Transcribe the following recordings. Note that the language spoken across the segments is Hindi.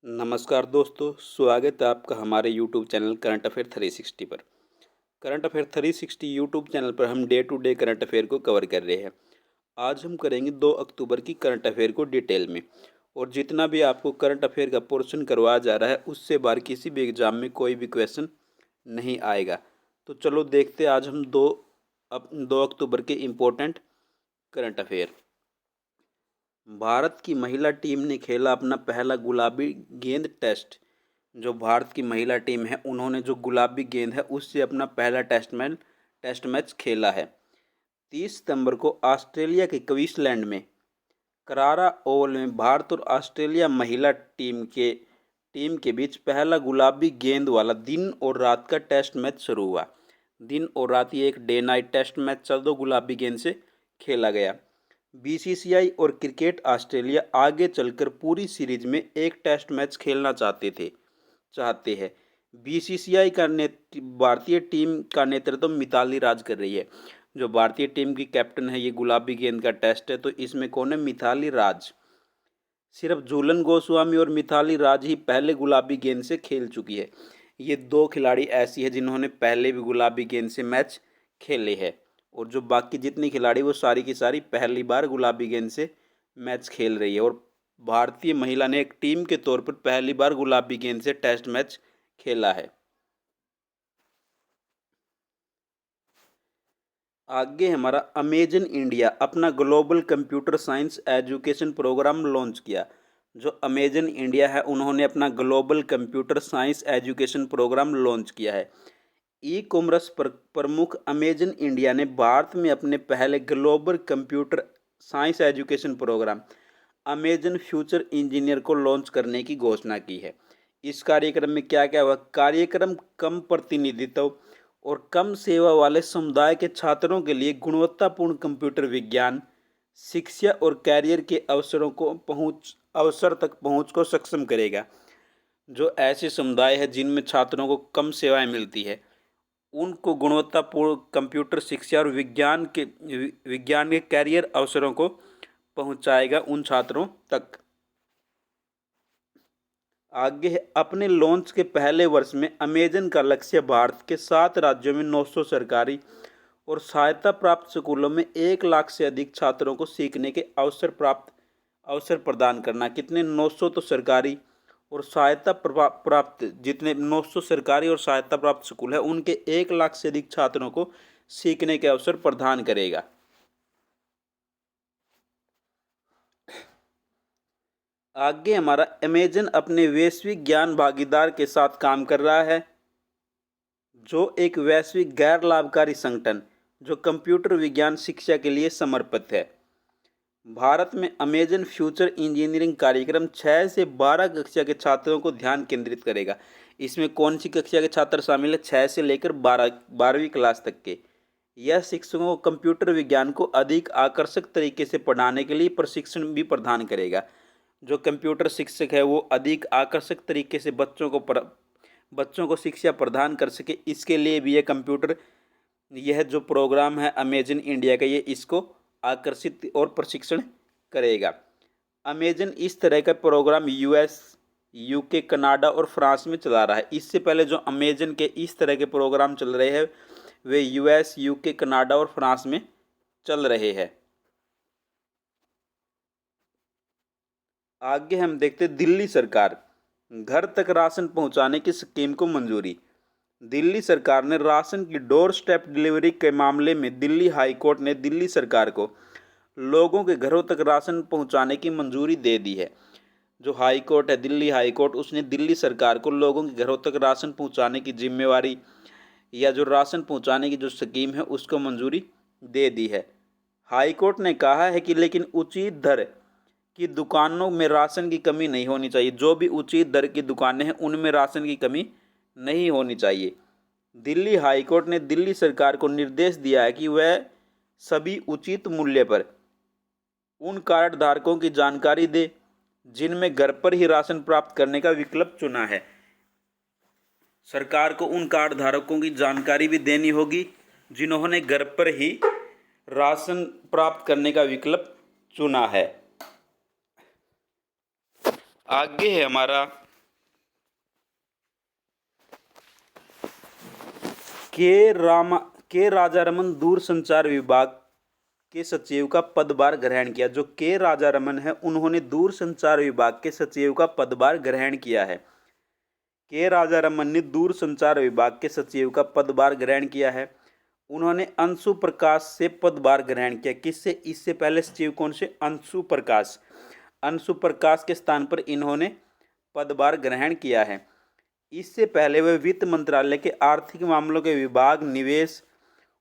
नमस्कार दोस्तों, स्वागत है आपका हमारे यूट्यूब चैनल करंट अफेयर 360 पर। करंट अफेयर 360 यूट्यूब चैनल पर हम day to day current affair को कवर कर रहे हैं। आज हम करेंगे 2 अक्टूबर की करंट अफेयर को डिटेल में। और जितना भी आपको करंट अफेयर का पोर्शन करवाया जा रहा है उससे बाहर किसी भी एग्जाम में कोई भी क्वेश्चन नहीं आएगा। तो चलो देखते हैं आज हम 2 अक्टूबर के इम्पोर्टेंट करंट अफेयर। भारत की महिला टीम ने खेला अपना पहला गुलाबी गेंद टेस्ट। जो भारत की महिला टीम है उन्होंने जो गुलाबी गेंद है उससे अपना पहला टेस्ट मैच खेला है। 30 सितंबर को ऑस्ट्रेलिया के क्वींसलैंड में करारा ओवल में भारत और ऑस्ट्रेलिया महिला टीम के बीच पहला गुलाबी गेंद वाला दिन और रात का टेस्ट मैच शुरू हुआ। दिन और रात ये एक डे नाइट टेस्ट मैच 14 गुलाबी गेंद से खेला गया। बीसीसीआई और क्रिकेट ऑस्ट्रेलिया आगे चलकर पूरी सीरीज में एक टेस्ट मैच खेलना चाहते हैं। बीसीसीआई का भारतीय टीम का नेतृत्व मिताली राज कर रही है। जो भारतीय टीम की कैप्टन है, ये गुलाबी गेंद का टेस्ट है तो इसमें कौन है? मिताली राज। सिर्फ झूलन गोस्वामी और मिताली राज ही पहले गुलाबी गेंद से खेल चुकी है। ये 2 खिलाड़ी ऐसी है जिन्होंने पहले भी गुलाबी गेंद से मैच खेले हैं। और जो बाकी जितनी खिलाड़ी वो सारी की सारी पहली बार गुलाबी गेंद से मैच खेल रही है। और भारतीय महिला ने एक टीम के तौर पर पहली बार गुलाबी गेंद से टेस्ट मैच खेला है। आगे हमारा अमेजन इंडिया अपना global computer science education program launch किया। जो अमेजन इंडिया है उन्होंने अपना global computer science education program launch किया है। ई कॉमर्स प्रमुख अमेजन इंडिया ने भारत में अपने पहले global computer science education program Amazon future engineer को लॉन्च करने की घोषणा की है। इस कार्यक्रम में क्या क्या हुआ? कार्यक्रम कम प्रतिनिधित्व और कम सेवा वाले समुदाय के छात्रों के लिए गुणवत्तापूर्ण कंप्यूटर विज्ञान शिक्षा और कैरियर के अवसर तक पहुंच को सक्षम करेगा। जो ऐसे समुदाय है जिनमें छात्रों को कम सेवाएं मिलती है उनको गुणवत्तापूर्ण कंप्यूटर शिक्षा और विज्ञान के कैरियर अवसरों को पहुंचाएगा उन छात्रों तक। आगे है, अपने लॉन्च के पहले वर्ष में अमेजन का लक्ष्य भारत के 7 राज्यों में 900 सरकारी और सहायता प्राप्त स्कूलों में 1 लाख से अधिक छात्रों को सीखने के अवसर प्रदान करना। कितने? 900 तो सरकारी और सहायता प्राप्त जितने 900 सरकारी और सहायता प्राप्त स्कूल है उनके 1 लाख से अधिक छात्रों को सीखने के अवसर प्रदान करेगा। आगे हमारा अमेजन अपने वैश्विक ज्ञान भागीदार के साथ काम कर रहा है जो एक वैश्विक गैर लाभकारी संगठन जो कंप्यूटर विज्ञान शिक्षा के लिए समर्पित है। भारत में अमेजन फ्यूचर इंजीनियरिंग कार्यक्रम 6 से 12 कक्षा के छात्रों को ध्यान केंद्रित करेगा। इसमें कौन सी कक्षा के छात्र शामिल है? 6 से लेकर 12वीं क्लास तक के। यह शिक्षकों को कंप्यूटर विज्ञान को अधिक आकर्षक तरीके से पढ़ाने के लिए प्रशिक्षण भी प्रदान करेगा। जो कंप्यूटर शिक्षक है वो अधिक आकर्षक तरीके से बच्चों को शिक्षा प्रदान कर सके, इसके लिए भी यह जो प्रोग्राम है अमेजन इंडिया का, ये इसको आकर्षित और प्रशिक्षण करेगा। अमेजन इस तरह का प्रोग्राम यूएस, यूके, कनाडा और फ्रांस में चला रहा है। इससे पहले जो अमेजन के इस तरह के प्रोग्राम चल रहे हैं वे यूएस, यूके, कनाडा और फ्रांस में चल रहे हैं। आगे हम देखते हैं दिल्ली सरकार घर तक राशन पहुंचाने की स्कीम को मंजूरी। दिल्ली सरकार ने राशन की डोर स्टेप डिलीवरी के मामले में दिल्ली हाई कोर्ट ने दिल्ली सरकार को लोगों के घरों तक राशन पहुंचाने की मंजूरी दे दी है। जो हाई कोर्ट है, दिल्ली हाई कोर्ट, उसने दिल्ली सरकार को लोगों के घरों तक राशन पहुंचाने की जिम्मेवारी या जो राशन पहुंचाने की जो स्कीम है उसको मंजूरी दे दी है। हाई कोर्ट ने कहा है कि लेकिन उचित दर की दुकानों में राशन की कमी नहीं होनी चाहिए। जो भी उचित दर की दुकानें हैं उनमें राशन की कमी नहीं होनी चाहिए। दिल्ली हाई कोर्ट ने दिल्ली सरकार को निर्देश दिया है कि वह सभी उचित मूल्य पर उन कार्ड धारकों की जानकारी दे जिनमें घर पर ही राशन प्राप्त करने का विकल्प चुना है। सरकार को उन कार्ड धारकों की जानकारी भी देनी होगी जिन्होंने घर पर ही राशन प्राप्त करने का विकल्प चुना है। आगे है हमारा के राजारमन दूरसंचार विभाग के सचिव का पदभार ग्रहण किया। जो के राजारमन है उन्होंने दूरसंचार विभाग के सचिव का पदभार ग्रहण किया है। के राजारमन ने दूरसंचार विभाग के सचिव का पदभार ग्रहण किया है। उन्होंने अंशु प्रकाश से पदभार ग्रहण किया। किससे? इससे पहले सचिव कौन से? अंशु प्रकाश। अंशु प्रकाश के स्थान पर इन्होंने पदभार ग्रहण किया है। इससे पहले वे वित्त मंत्रालय के आर्थिक मामलों के विभाग, निवेश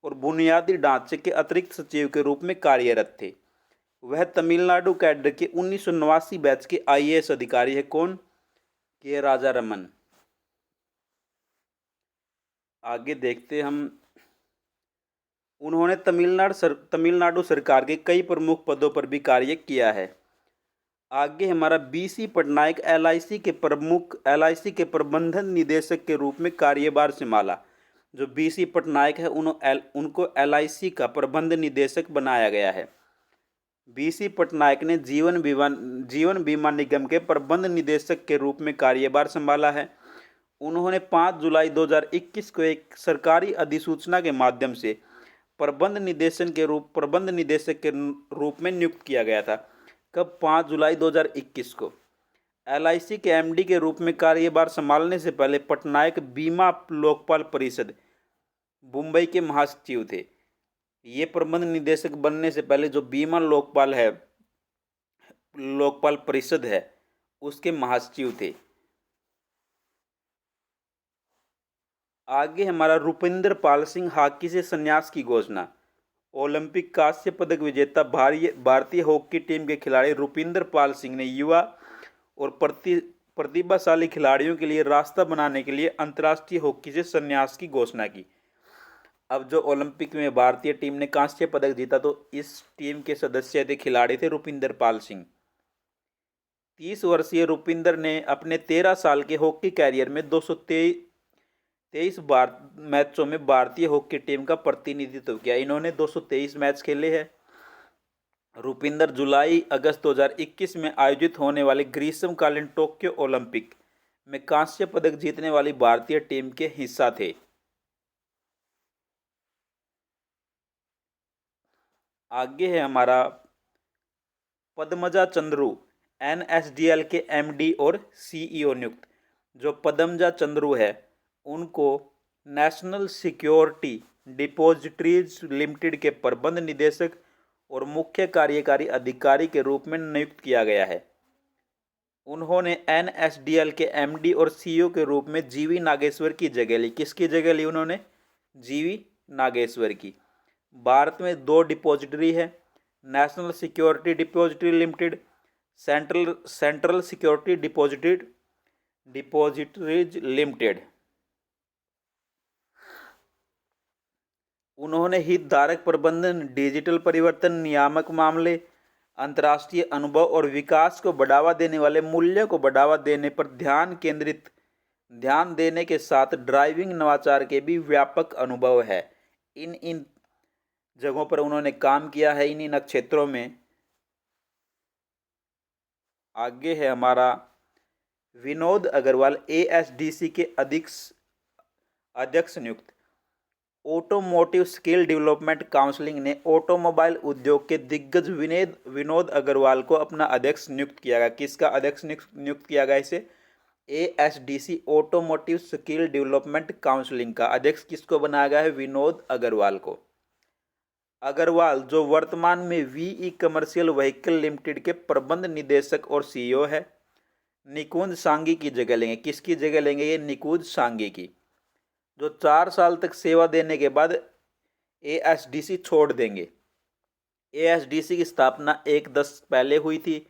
और बुनियादी ढांचे के अतिरिक्त सचिव के रूप में कार्यरत थे। वह तमिलनाडु कैडर के 1989 बैच के आईएएस अधिकारी है। कौन? के राजारमन। आगे देखते हम। उन्होंने तमिलनाडु सरकार के कई प्रमुख पदों पर भी कार्य किया है। आगे हमारा बीसी पटनायक एलआईसी के प्रबंधन निदेशक के रूप में कार्यभार संभाला। जो बीसी पटनायक है उनको एलआईसी का प्रबंध निदेशक बनाया गया है। बीसी पटनायक ने जीवन बीमा निगम के प्रबंध निदेशक के रूप में कार्यभार संभाला है। उन्होंने 5 जुलाई 2021 को एक सरकारी अधिसूचना के माध्यम से प्रबंध निदेशक के रूप में नियुक्त किया गया था। कब? 5 जुलाई 2021 को। एलआईसी के एमडी के रूप में कार्यभार संभालने से पहले पटनायक बीमा लोकपाल परिषद मुंबई के महासचिव थे। ये प्रबंध निदेशक बनने से पहले जो बीमा लोकपाल परिषद है उसके महासचिव थे। आगे हमारा रुपिंदर पाल सिंह हॉकी से संन्यास की घोषणा। ओलंपिक कांस्य पदक विजेता भारतीय हॉकी टीम के खिलाड़ी रुपिंदर पाल सिंह ने युवा और प्रतिभाशाली खिलाड़ियों के लिए रास्ता बनाने के लिए अंतर्राष्ट्रीय हॉकी से संन्यास की घोषणा की। अब जो ओलंपिक में भारतीय टीम ने कांस्य पदक जीता तो इस टीम के सदस्य थे, खिलाड़ी थे रुपिंदर पाल सिंह। 30 वर्षीय रुपिंदर ने अपने 13 साल के हॉकी कैरियर में 223 मैचों में भारतीय हॉकी टीम का प्रतिनिधित्व किया। इन्होंने 223 मैच खेले हैं। रुपिंदर जुलाई अगस्त 2021 में आयोजित होने वाले ग्रीष्मकालीन टोक्यो ओलंपिक में कांस्य पदक जीतने वाली भारतीय टीम के हिस्सा थे। आगे है हमारा पद्मजा चंद्रू एनएसडीएल के एमडी और सीईओ नियुक्त। जो पद्मजा चंद्रू है उनको नेशनल सिक्योरिटी डिपॉजिटरीज लिमिटेड के प्रबंध निदेशक और मुख्य कार्यकारी अधिकारी के रूप में नियुक्त किया गया है। उन्होंने एनएसडीएल के एमडी और सीईओ के रूप में जीवी नागेश्वर की जगह ली। किसकी जगह ली उन्होंने? जीवी नागेश्वर की। भारत में 2 डिपॉजिटरी है, national security depository limited, central security depositories limited. उन्होंने हितधारक प्रबंधन, डिजिटल परिवर्तन, नियामक मामले, अंतर्राष्ट्रीय अनुभव और विकास को बढ़ावा देने वाले मूल्यों को बढ़ावा देने पर ध्यान देने के साथ ड्राइविंग नवाचार के भी व्यापक अनुभव है। इन जगहों पर उन्होंने काम किया है, इन क्षेत्रों में। आगे है हमारा विनोद अग्रवाल एएसडीसी के अध्यक्ष नियुक्त। ऑटोमोटिव स्किल डेवलपमेंट काउंसिलिंग ने ऑटोमोबाइल उद्योग के दिग्गज विनोद अग्रवाल को अपना अध्यक्ष नियुक्त किया गया। किसका अध्यक्ष नियुक्त किया गया? इसे ASDC automotive skill development counselling का अध्यक्ष किसको बनाया गया है? विनोद अग्रवाल को। अग्रवाल जो वर्तमान में वीई कमर्शियल व्हीकल लिमिटेड के प्रबंध निदेशक और सीईओ है, निकुंज सांगी की जगह लेंगे। किसकी जगह लेंगे? ये निकुंज सांगी की, जो 4 साल तक सेवा देने के बाद एएसडीसी छोड़ देंगे। एएसडीसी की स्थापना 1/10 पहले हुई थी।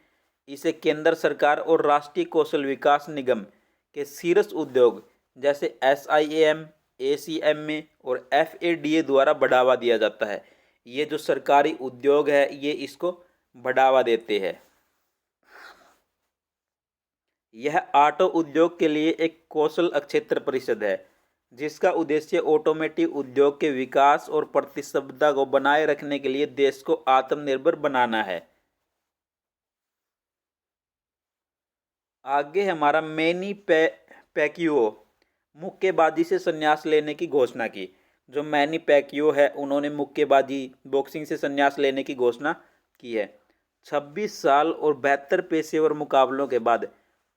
इसे केंद्र सरकार और राष्ट्रीय कौशल विकास निगम के शीर्ष उद्योग जैसे एसआईएम, एसीएमए और एफएडीए द्वारा बढ़ावा दिया जाता है। ये जो सरकारी उद्योग है ये इसको बढ़ावा देते हैं। यह ऑटो उद्योग के लिए एक कौशल क्षेत्र परिषद है जिसका उद्देश्य ऑटोमोटिव उद्योग के विकास और प्रतिस्पर्धा को बनाए रखने के लिए देश को आत्मनिर्भर बनाना है। आगे हमारा मैनी पैक्यूओ मुक्केबाजी से संन्यास लेने की घोषणा की। जो मैनी पैक्यो है, उन्होंने मुक्केबाजी बॉक्सिंग से संन्यास लेने की घोषणा की है। 26 साल और 72 पेशेवर मुकाबलों के बाद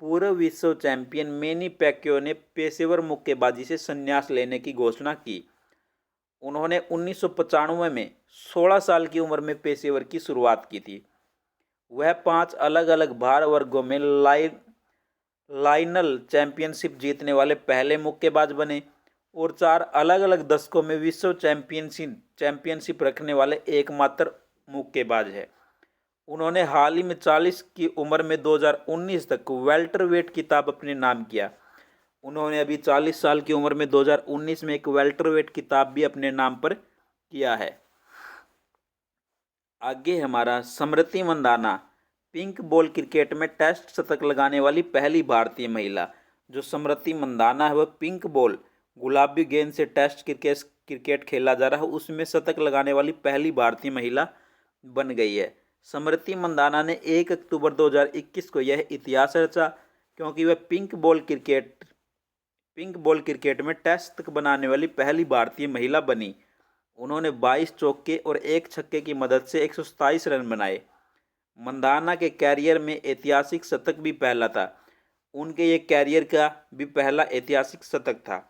पूर्व विश्व चैंपियन मैनी पैक्यो ने पेशेवर मुक्केबाजी से संन्यास लेने की घोषणा की। उन्होंने 1995 में 16 साल की उम्र में पेशेवर की शुरुआत की थी। वह 5 अलग अलग भार वर्गों में लाइनल चैंपियनशिप जीतने वाले पहले मुक्केबाज बने और 4 अलग अलग दशकों में विश्व चैंपियनशिप रखने वाले एकमात्र मुक्केबाज है। उन्होंने हाल ही में 40 की उम्र में 2019 तक वेल्टरवेट खिताब अपने नाम किया। उन्होंने अभी 40 साल की उम्र में 2019 में एक वेल्टरवेट खिताब भी अपने नाम पर किया है। आगे हमारा स्मृति मंदाना, पिंक बॉल क्रिकेट में टेस्ट शतक लगाने वाली पहली भारतीय महिला। जो स्मृति मंदाना है वह पिंक बॉल गुलाबी गेंद से टेस्ट क्रिकेट खेला जा रहा है उसमें शतक लगाने वाली पहली भारतीय महिला बन गई है। स्मृति मंदाना ने 1 अक्टूबर 2021 को यह इतिहास रचा क्योंकि वह पिंक बॉल क्रिकेट में टेस्ट शतक बनाने वाली पहली भारतीय महिला बनी। उन्होंने 22 चौके और 1 छक्के की मदद से 127 रन बनाए। मंदाना के कैरियर में ऐतिहासिक शतक भी पहला था। उनके ये कैरियर का भी पहला ऐतिहासिक शतक था।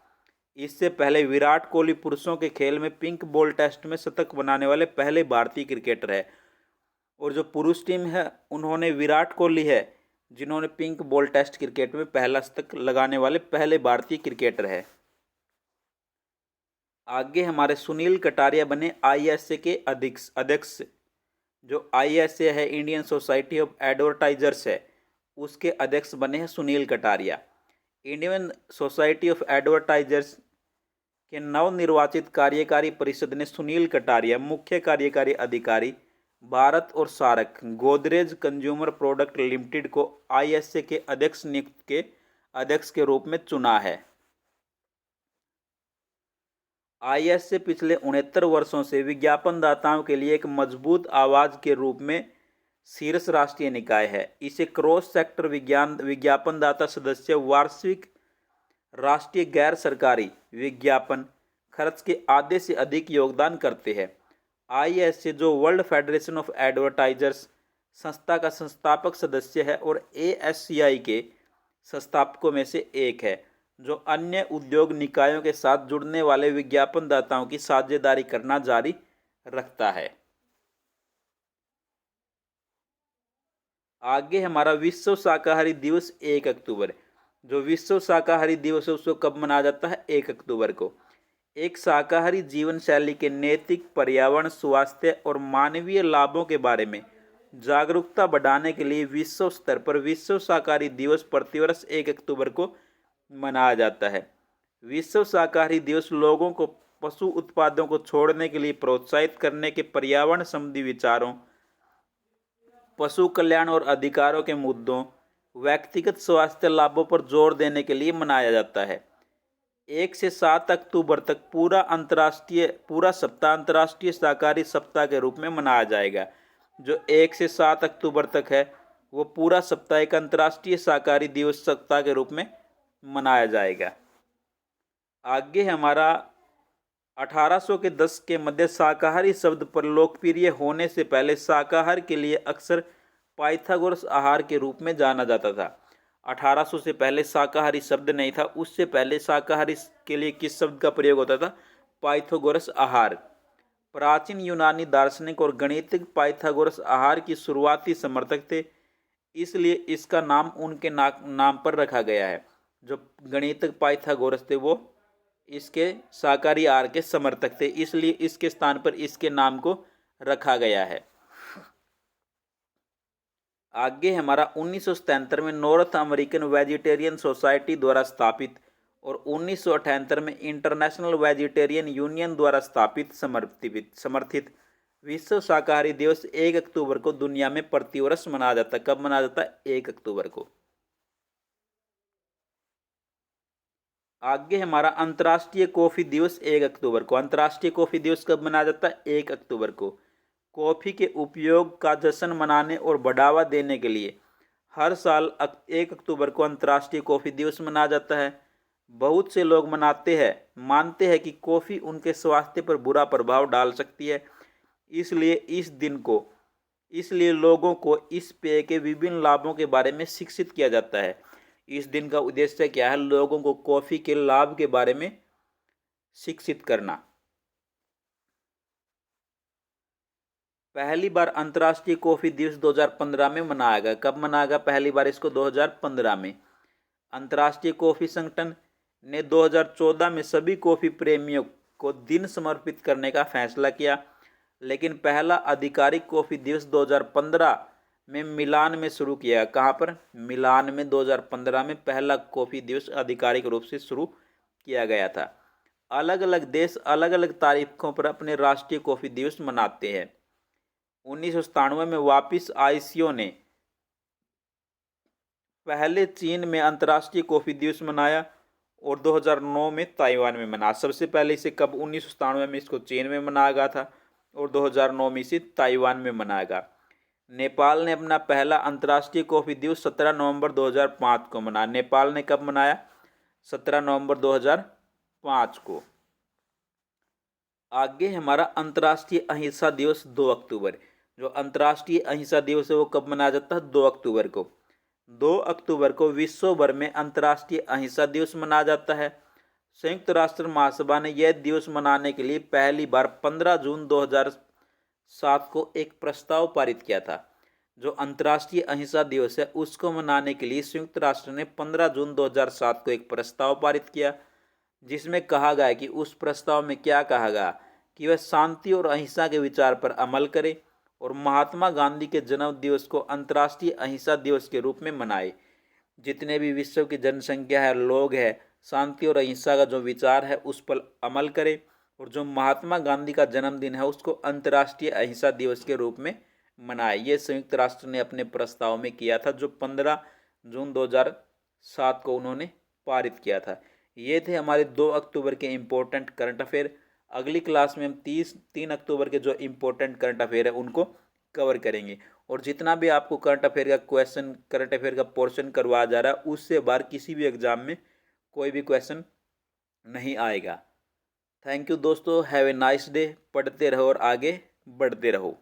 इससे पहले विराट कोहली पुरुषों के खेल में पिंक बॉल टेस्ट में शतक बनाने वाले पहले भारतीय क्रिकेटर है। और जो पुरुष टीम है उन्होंने विराट कोहली है जिन्होंने पिंक बॉल टेस्ट क्रिकेट में पहला शतक लगाने वाले पहले भारतीय क्रिकेटर है। आगे हमारे सुनील कटारिया बने आईएसए के अध्यक्ष। जो आईएसए है, इंडियन सोसाइटी ऑफ एडवर्टाइजर्स है, उसके अध्यक्ष बने हैं Sunil Kataria. Indian society of advertisers के नवनिर्वाचित कार्यकारी परिषद ने सुनील कटारिया मुख्य कार्यकारी अधिकारी भारत और SAARC Godrej consumer product limited को आईएसए के अध्यक्ष के रूप में चुना है। आईएसए पिछले 69 वर्षों से विज्ञापनदाताओं के लिए एक मजबूत आवाज़ के रूप में शीर्ष राष्ट्रीय निकाय है। इसे क्रॉस सेक्टर विज्ञापनदाता सदस्य वार्षिक राष्ट्रीय गैर सरकारी विज्ञापन खर्च के आधे से अधिक योगदान करते हैं। आईएसए जो वर्ल्ड फेडरेशन ऑफ एडवर्टाइजर्स संस्था का संस्थापक सदस्य है और एएससीआई के संस्थापकों में से एक है, जो अन्य उद्योग निकायों के साथ जुड़ने वाले विज्ञापनदाताओं की साझेदारी करना जारी रखता है। आगे हमारा विश्व शाकाहारी दिवस 1 अक्टूबर। जो विश्व शाकाहारी दिवस है उसको कब मनाया जाता है? 1 अक्टूबर को। एक शाकाहारी जीवन शैली के नैतिक, पर्यावरण, स्वास्थ्य और मानवीय लाभों के बारे में जागरूकता बढ़ाने के लिए विश्व स्तर पर विश्व शाकाहारी दिवस प्रतिवर्ष 1 अक्टूबर को मनाया जाता है। विश्व शाकाहारी दिवस लोगों को पशु उत्पादों को छोड़ने के लिए प्रोत्साहित करने के पर्यावरण संबंधी विचारों, पशु कल्याण और अधिकारों के मुद्दों, व्यक्तिगत स्वास्थ्य लाभों पर जोर देने के लिए मनाया जाता है। 1 से 7 अक्टूबर तक पूरा सप्ताह अंतर्राष्ट्रीय शाकाहारी सप्ताह के रूप में मनाया जाएगा। जो 1 से 7 अक्टूबर तक है वो पूरा सप्ताह एक अंतर्राष्ट्रीय शाकाहारी दिवस सप्ताह के रूप में मनाया जाएगा। आगे हमारा 1800 के दशक के मध्य शाकाहारी शब्द पर लोकप्रिय होने से पहले शाकाहार के लिए अक्सर पाइथागोरस आहार के रूप में जाना जाता था। 1800 से पहले शाकाहारी शब्द नहीं था, उससे पहले शाकाहारी के लिए किस शब्द का प्रयोग होता था? पाइथागोरस आहार। प्राचीन यूनानी दार्शनिक और गणितज्ञ पाइथागोरस आहार की शुरुआती समर्थक थे, इसलिए इसका नाम उनके नाम पर रखा गया है। जो गणितज्ञ पाइथागोरस थे वो इसके शाकाहारी आहार के समर्थक थे, इसलिए इसके स्थान पर इसके नाम को रखा गया है। आगे हमारा 1977 में नॉर्थ अमेरिकन वेजिटेरियन सोसाइटी द्वारा स्थापित और 1978 में इंटरनेशनल वेजिटेरियन यूनियन द्वारा स्थापित समर्थित विश्व शाकाहारी दिवस 1 अक्टूबर को दुनिया में प्रतिवर्ष मनाया जाता है। कब मनाया जाता है? 1 अक्टूबर को। आगे हमारा अंतर्राष्ट्रीय कॉफ़ी दिवस 1 अक्टूबर को। अंतर्राष्ट्रीय कॉफ़ी दिवस कब मनाया जाता है? 1 अक्टूबर को। कॉफ़ी के उपयोग का जश्न मनाने और बढ़ावा देने के लिए हर साल 1 अक्टूबर को अंतर्राष्ट्रीय कॉफ़ी दिवस मनाया जाता है। बहुत से लोग मानते हैं कि कॉफ़ी उनके स्वास्थ्य पर बुरा प्रभाव डाल सकती है। इसलिए लोगों को इस पेय के विभिन्न लाभों के बारे में शिक्षित किया जाता है। इस दिन का उद्देश्य क्या है? लोगों को कॉफ़ी के लाभ के बारे में शिक्षित करना। पहली बार अंतर्राष्ट्रीय कॉफ़ी दिवस 2015 में मनाया गया। कब मनाया गया पहली बार इसको? 2015 में। अंतर्राष्ट्रीय कॉफ़ी संगठन ने 2014 में सभी कॉफ़ी प्रेमियों को दिन समर्पित करने का फैसला किया, लेकिन पहला आधिकारिक कॉफ़ी दिवस 2015 में मिलान में शुरू किया। कहाँ पर? मिलान में 2015 में पहला कॉफ़ी दिवस आधिकारिक रूप से शुरू किया गया था। अलग अलग देश अलग अलग तारीखों पर अपने राष्ट्रीय कॉफ़ी दिवस मनाते हैं। 1997 में वापिस आईसीओ ने पहले चीन में अंतर्राष्ट्रीय कॉफ़ी दिवस मनाया और 2009 में ताइवान में मनाया। सबसे पहले इसे कब? 1997 में इसको चीन में मनाया गया था और 2009 में इसे ताइवान में मनाया गया। नेपाल ने अपना पहला अंतर्राष्ट्रीय कॉफ़ी दिवस 17 नवंबर 2005 को मनाया। नेपाल ने कब मनाया? 17 नवंबर 2005 को। आगे हमारा अंतर्राष्ट्रीय अहिंसा दिवस 2 अक्टूबर। जो अंतर्राष्ट्रीय अहिंसा दिवस है वो कब मनाया जाता है? 2 अक्टूबर को। 2 अक्टूबर को विश्व भर में अंतर्राष्ट्रीय अहिंसा दिवस मनाया जाता है। संयुक्त राष्ट्र महासभा ने यह दिवस मनाने के लिए पहली बार 15 जून 2007 को एक प्रस्ताव पारित किया था। जो अंतर्राष्ट्रीय अहिंसा दिवस है उसको मनाने के लिए संयुक्त राष्ट्र ने 15 जून 2007 को एक प्रस्ताव पारित किया, जिसमें कहा गया कि उस प्रस्ताव में क्या कहा गया कि वह शांति और अहिंसा के विचार पर अमल करे और महात्मा गांधी के जन्म दिवस को अंतर्राष्ट्रीय अहिंसा दिवस के रूप में मनाए। जितने भी विश्व की जनसंख्या है, लोग हैं, शांति और अहिंसा का जो विचार है उस पर अमल करें और जो महात्मा गांधी का जन्मदिन है उसको अंतर्राष्ट्रीय अहिंसा दिवस के रूप में मनाए। ये संयुक्त राष्ट्र ने अपने प्रस्ताव में किया था, जो 15 जून 2007 को उन्होंने पारित किया था। ये थे हमारे 2 अक्टूबर के इम्पोर्टेंट करंट अफेयर। अगली क्लास में हम 3 अक्टूबर के जो इम्पोर्टेंट करंट अफेयर है उनको कवर करेंगे। और जितना भी आपको करंट अफेयर का पोर्शन करवाया जा रहा है उससे बाहर किसी भी एग्जाम में कोई भी क्वेश्चन नहीं आएगा। थैंक यू दोस्तों, हैव ए नाइस डे। पढ़ते रहो और आगे बढ़ते रहो।